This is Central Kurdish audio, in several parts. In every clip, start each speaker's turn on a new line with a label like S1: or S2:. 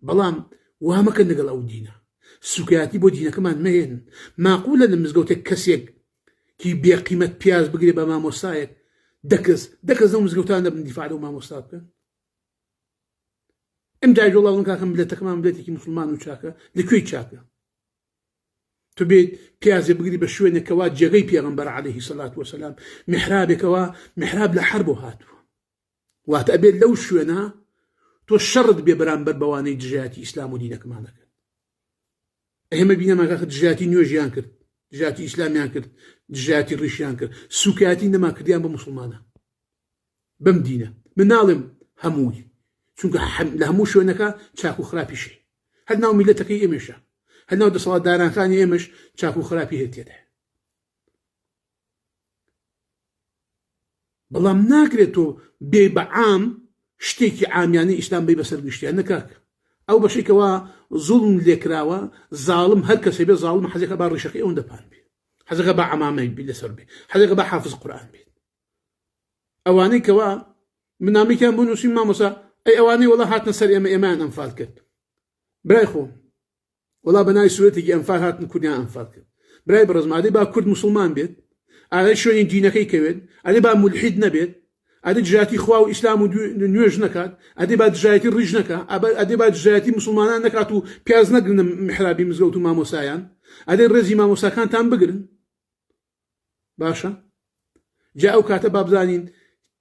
S1: بەڵام وامەکە لەگەڵ ئەو دینە سوکایەتی بۆ دینەکەمان مەهێن ماقولە لە مزگەوتێک کەسێک کی بێقیمەت پیاز بگرێ بە مامۆستایەک دەکەس لەو مزگەوتان دەبن دیفاع لەو مامۆستا بکەن ئەم جای وڵاو کاکەم ملەتەکەمان ملەتێکی مسلمان و چاکە لەکوێی چاکە تو بێت پیازێ بگری بە شوێنێکەوە جێگەی پێغەمبەر عەلەیهی سەڵات وەسەلام میحرابێکەوە میحراب لە حەربۆ هاتووە واتە ئەبێت لەو شوێنە تۆ شەڕت بێ بەرامبەر بەوانەی دژایەتی ئیسلام و دینەکەمان دەکەن ئێمە بینەمان کاکە دژایەتی نوێژیان کرد دژایەتی ئیسلامیان کرد دژایەتی ڕیشیان کرد سوکایەتی نەما کردیان بە موسڵمانە بەم دینە من ناڵێم هەمووی چونکە لە هەموو شوێنەکە چاک و خراپیشی هەر ناو میلەتەکەی ئێمەشە هەر ناو دەسەڵاتدارانەکانی ئێمەش چاک و خراپی هەیە تێدا بەڵام ناکرێت تۆ بێ بە عام شتێکی عامیانەی ئیسلام بێ بەسەر گشتیان نەکاک ئەو بەشێکەوە زوڵم لێکراوە زاڵم هەر کەسێ بێ زاڵم حەزێکە با ڕیشەکەی ئەوەندە پان بێ حەزەکە با عەمامەی بێ لەسەر بێ حەزەکە با حافظ قورئان بێت ئەوانەی کەوا منامیکیان بۆ نووسین مامۆستا ئەی ئەوانەی وەڵا هاتنە سەر ئێمە ئێمەیان ئەنفال کرد برای خۆم وەڵا بەناوی سوورەتێکی ئەنفال هاتن کوردیان ئەنفال کرد برای بەڕێزم ئادەی با کورد موسڵمان بێت ئادەی شوێنی دینەکەی کەوێت ئادەی با مولحید نەبێت ئادەی دژایەتی خوا و ئیسلام و نوێژ نەکات ئادەی با دژایەتی ڕیژ نەکات ئادەی با دژایەتی موسڵمانان نەکات و پیاز نەگرن میحرابی مزگەوت و مامۆسایان ئادەی ڕێزی مامۆساکانتان بگرن باشە جا ئەو کاتە با بزانین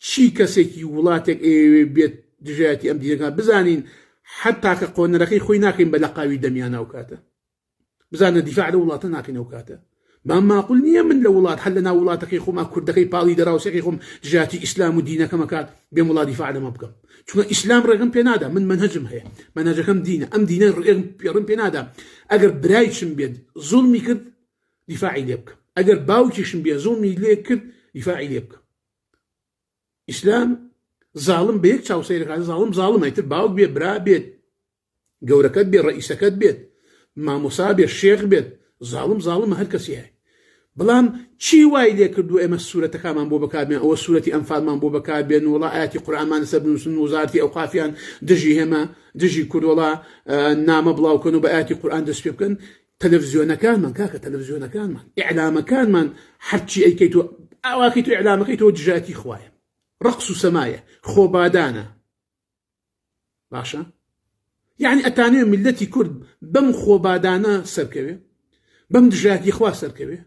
S1: چی کەسێکی وڵاتێک ئێوێ بێت دژایەتی ئەم دینەکان بزانین حتا کە قۆنەرەکەی خۆی ناکەین بە لەقاوی دەمیانە ئەو کاتە بزانە دیفاع لە وڵاتە ناکەین ئەو کاتە ما معقول نییە من لە وڵات هەر لە ناو وڵاتەکەی خۆما کوردەکەی پاڵی دەراوسێکی خۆم دژایەتی ئیسلام و دینەکەمە کات بێم وڵات دیفاع لەمە بکەم چونکە ئیسلام ڕێگەم پێ نادا من منهەجم هەیە منهەجەکەم دینە ئەم دینە ڕێگەم پێ نادا ئەگەر برایشم بێت زوڵمی کرد دیفاعی لێ بکەم ئەگەر باوکیشم بێ زوڵمی لێ کرد دیفاعی لێ بکەم ئیسلام زاڵم بە یەک چاوسەیرەکات زاڵم زاڵمەیتر باوک بێ برا بێت گەورەکەت بێ ڕئیسەکەت بێت مامۆسا بێ شێخ بێت زاڵم هەر کەسی هەیە بەڵام چی وای لێ کردو ئێمە سوورەتەکانمان بۆ بەکاربێن ئەوە سوورەتی ئەنفالمان بۆ بەکاربێن وڵا ئاەتی قورئانمان لەسەر بنووسن وزارەتی ئەوقافیان دژی هێمە دژی کورد وڵا نامە بڵاوکەن و بە ئاەتی قورئان دەست پێ بکەن تەلەڤیزیۆنەکانمان کاکە تەلەڤیزیۆنەکانمان ئیعلامەکانمان هەرچی ئەیکەیت و ئاواکەی تو ئیعلامەکەی تۆ دژایەتی خوایە ڕقس و سەمایە خۆبادانە باشە یعنی ئەتانوێ میلەتی کورد بەم خۆبادانە سەرکەوێ بەم دژایەتی خوا سەرکەوێ